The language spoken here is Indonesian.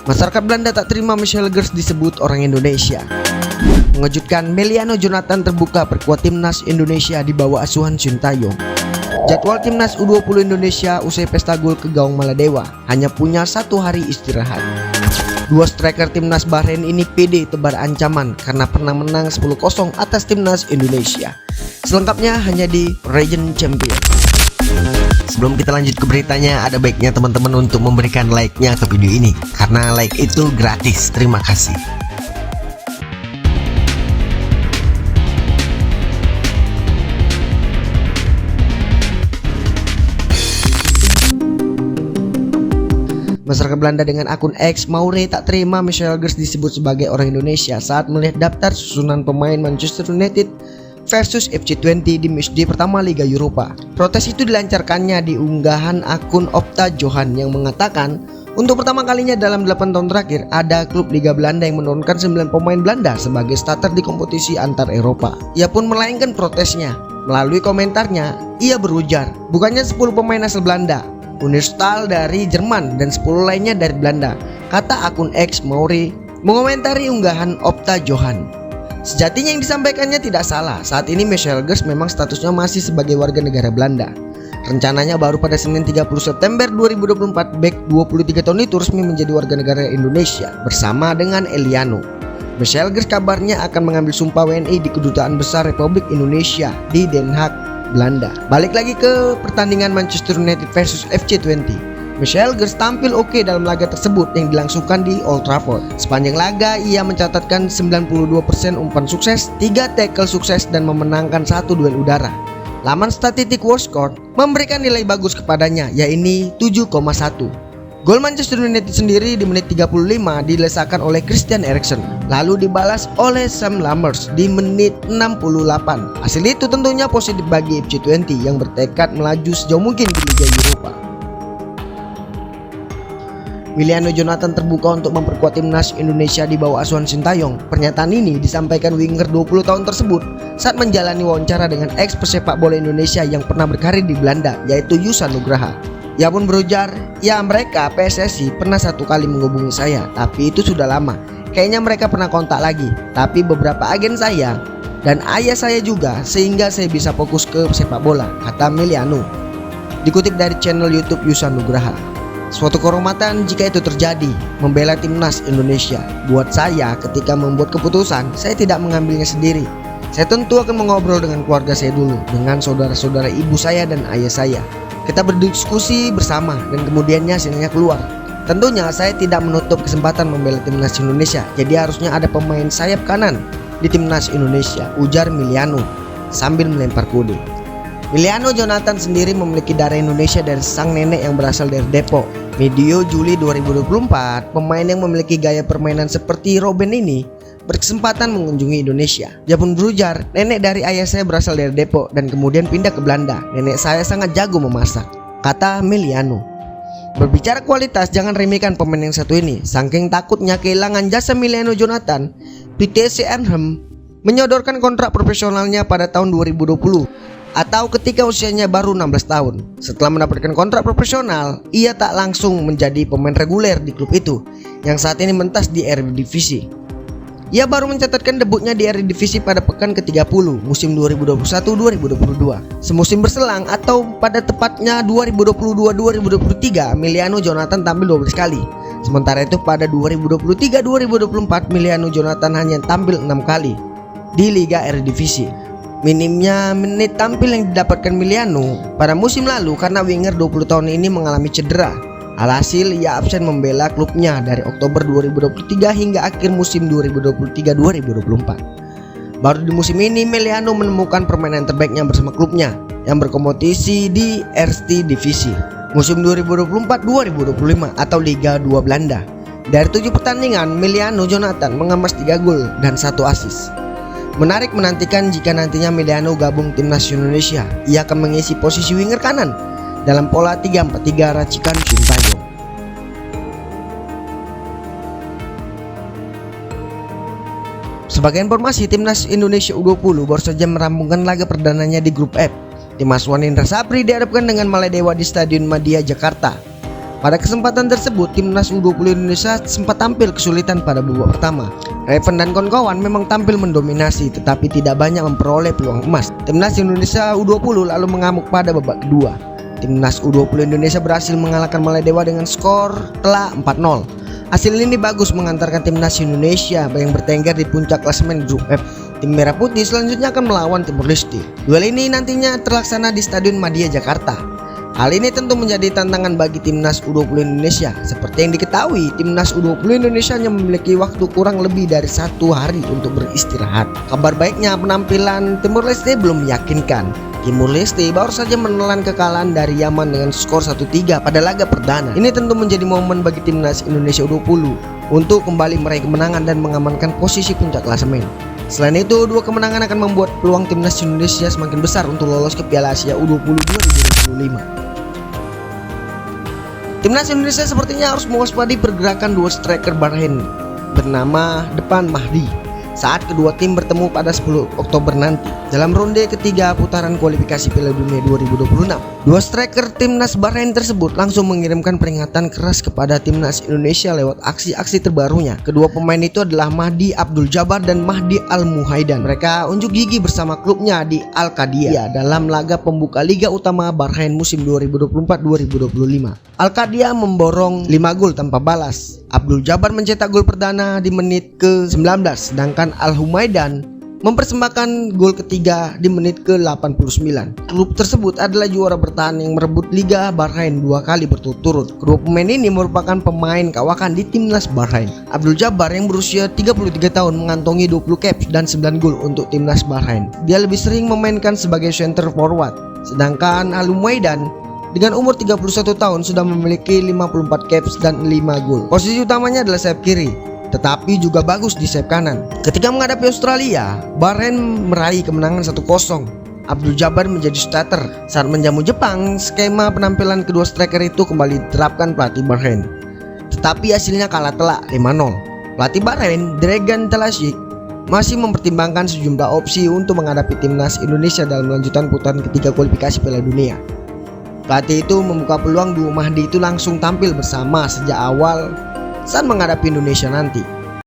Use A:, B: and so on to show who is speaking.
A: Masyarakat Belanda tak terima Michelle Gers disebut orang Indonesia. Mengejutkan, Meliano Jonathan terbuka perkuat timnas Indonesia di bawah asuhan Sintayong. Jadwal timnas U20 Indonesia usai pesta gol ke gawang Maladewa hanya punya 1 hari istirahat. Dua striker timnas Bahrain ini pede tebar ancaman karena pernah menang 10-0 atas timnas Indonesia. Selengkapnya hanya di Region Champion. Sebelum kita lanjut ke beritanya, ada baiknya teman-teman untuk memberikan like-nya ke video ini, karena like itu gratis. Terima kasih. Masyarakat Belanda dengan akun X Maure tak terima Michelle Gers disebut sebagai orang Indonesia saat melihat daftar susunan pemain Manchester United versus FC20 di matchday pertama Liga Eropa. Protes itu dilancarkannya di unggahan akun Opta Johan yang mengatakan untuk pertama kalinya dalam 8 tahun terakhir ada klub Liga Belanda yang menurunkan 9 pemain Belanda sebagai starter di kompetisi antar Eropa. Ia pun melayangkan protesnya. Melalui komentarnya, ia berujar, bukannya 10 pemain asal Belanda, Unistal dari Jerman dan 10 lainnya dari Belanda, kata akun X Maure mengomentari unggahan Opta Johan. Sejatinya yang disampaikannya tidak salah. Saat ini Michelle Gers memang statusnya masih sebagai warga negara Belanda. Rencananya baru pada Senin 30 September 2024 bek 23 tahun itu resmi menjadi warga negara Indonesia bersama dengan Eliano. Michelle Gers kabarnya akan mengambil sumpah WNI di Kedutaan Besar Republik Indonesia di Den Haag, Belanda. Balik lagi ke pertandingan Manchester United versus FC20. Michelle Gers tampil oke dalam laga tersebut yang dilangsungkan di Old Trafford. Sepanjang laga ia mencatatkan 92% umpan sukses, 3 tackle sukses dan memenangkan 1 duel udara. Laman statistik WorldScore memberikan nilai bagus kepadanya, yaitu 7,1. Gol Manchester United sendiri di menit 35 dilesakan oleh Christian Eriksen, lalu dibalas oleh Sam Lammers di menit 68. Hasil itu tentunya positif bagi FC20 yang bertekad melaju sejauh mungkin di Liga Eropa. Meliano Jonathan terbuka untuk memperkuat timnas Indonesia di bawah asuhan Sintayong. Pernyataan ini disampaikan winger 20 tahun tersebut saat menjalani wawancara dengan ex pesepak bola Indonesia yang pernah berkarir di Belanda, yaitu Yusa Nugraha. Ia pun berujar, ya mereka PSSI pernah 1 kali menghubungi saya, tapi itu sudah lama. Kayaknya mereka pernah kontak lagi, tapi beberapa agen saya dan ayah saya juga, sehingga saya bisa fokus ke sepak bola, kata Meliano. Dikutip dari channel YouTube Yusa Nugraha. Suatu kehormatan jika itu terjadi, membela timnas Indonesia. Buat saya ketika membuat keputusan, saya tidak mengambilnya sendiri. Saya tentu akan mengobrol dengan keluarga saya dulu, dengan saudara-saudara ibu saya dan ayah saya. Kita berdiskusi bersama dan kemudiannya hasilnya keluar. Tentunya saya tidak menutup kesempatan membela timnas Indonesia, jadi harusnya ada pemain sayap kanan di timnas Indonesia, ujar Meliano sambil melempar kode. Meliano Jonathan sendiri memiliki darah Indonesia dari sang nenek yang berasal dari Depok. Medio Juli 2024, pemain yang memiliki gaya permainan seperti Robben ini berkesempatan mengunjungi Indonesia. Dia pun berujar, nenek dari ayah saya berasal dari Depok dan kemudian pindah ke Belanda. Nenek saya sangat jago memasak, kata Meliano. Berbicara kualitas, jangan remehkan pemain yang satu ini. Saking takutnya kehilangan jasa Meliano Jonathan, PTSC Eindhoven menyodorkan kontrak profesionalnya pada tahun 2020 atau ketika usianya baru 16 tahun. Setelah mendapatkan kontrak profesional, ia tak langsung menjadi pemain reguler di klub itu yang saat ini mentas di Eredivisie. Ia baru mencatatkan debutnya di Eredivisie pada pekan ke-30 musim 2021-2022. Semusim berselang atau pada tepatnya 2022-2023, Meliano Jonathan tampil 12 kali. Sementara itu pada 2023-2024, Meliano Jonathan hanya tampil 6 kali di Liga Eredivisie. Minimnya menit tampil yang didapatkan Meliano pada musim lalu karena winger 20 tahun ini mengalami cedera. Alhasil ia absen membela klubnya dari Oktober 2023 hingga akhir musim 2023-2024. Baru di musim ini Meliano menemukan permainan terbaiknya bersama klubnya yang berkompetisi di Eerste Divisie musim 2024-2025 atau Liga 2 Belanda. Dari 7 pertandingan, Meliano Jonathan mengemas 3 gol dan 1 assist. Menarik menantikan jika nantinya Meliano gabung timnas Indonesia. Ia akan mengisi posisi winger kanan dalam pola 3-4-3 racikan Sintayong. Sebagai informasi, timnas Indonesia U20 baru saja merampungkan laga perdananya di grup F. Tim asuhan Indra Sapri dihadapkan dengan Maladewa di Stadion Madia Jakarta. Pada kesempatan tersebut, timnas U20 Indonesia sempat tampil kesulitan pada babak pertama. Raven dan kawan-kawan memang tampil mendominasi tetapi tidak banyak memperoleh peluang emas. Timnas Indonesia U20 lalu mengamuk pada babak kedua. Timnas U20 Indonesia berhasil mengalahkan Maladewa dengan skor telak 4-0. Hasil ini bagus mengantarkan timnas Indonesia yang bertengger di puncak klasemen grup F. Tim Merah Putih selanjutnya akan melawan Timor Leste. Duel ini nantinya terlaksana di Stadion Madia Jakarta. Hal ini tentu menjadi tantangan bagi timnas U20 Indonesia. Seperti yang diketahui, timnas U20 Indonesia hanya memiliki waktu kurang lebih dari 1 hari untuk beristirahat. Kabar baiknya, penampilan Timor Leste belum meyakinkan. Timor Leste baru saja menelan kekalahan dari Yaman dengan skor 1-3 pada laga perdana. Ini tentu menjadi momen bagi timnas Indonesia U20 untuk kembali meraih kemenangan dan mengamankan posisi puncak klasemen. Selain itu, 2 kemenangan akan membuat peluang timnas Indonesia semakin besar untuk lolos ke Piala Asia U20 2025. Timnas Indonesia sepertinya harus mewaspadai pergerakan 2 striker Bahrain bernama Depan Mahdi saat kedua tim bertemu pada 10 Oktober nanti dalam ronde ketiga putaran kualifikasi Piala Dunia 2026. 2 striker timnas Bahrain tersebut langsung mengirimkan peringatan keras kepada timnas Indonesia lewat aksi-aksi terbarunya. Kedua pemain itu adalah Mahdi Abdul Jabbar dan Mahdi Al-Muhaidan. Mereka unjuk gigi bersama klubnya di Al-Qadiyah dalam laga pembuka Liga Utama Bahrain musim 2024-2025. Al-Qadiyah memborong 5 gol tanpa balas. Abdul Jabbar mencetak gol perdana di menit ke-19, sedangkan Al-Humaidan mempersembahkan gol ketiga di menit ke-89. Klub tersebut adalah juara bertahan yang merebut Liga Bahrain 2 kali berturut-turut. Kedua pemain ini merupakan pemain kawakan di timnas Bahrain. Abdul Jabbar yang berusia 33 tahun mengantongi 20 caps dan 9 gol untuk timnas Bahrain. Dia lebih sering memainkan sebagai center forward, sedangkan Al-Humaidan dengan umur 31 tahun sudah memiliki 54 caps dan 5 gol. Posisi utamanya adalah sayap kiri, tetapi juga bagus di sayap kanan. Ketika menghadapi Australia, Bahrain meraih kemenangan 1-0. Abdul Jabbar menjadi starter. Saat menjamu Jepang, skema penampilan kedua striker itu kembali diterapkan pelatih Bahrain. Tetapi hasilnya kalah telak 5-0. Pelatih Bahrain, Dragan Talashik, masih mempertimbangkan sejumlah opsi untuk menghadapi timnas Indonesia dalam lanjutan putaran ketiga kualifikasi Piala Dunia. Pelatih itu membuka peluang duo Mahdi itu langsung tampil bersama sejak awal saat menghadapi Indonesia nanti.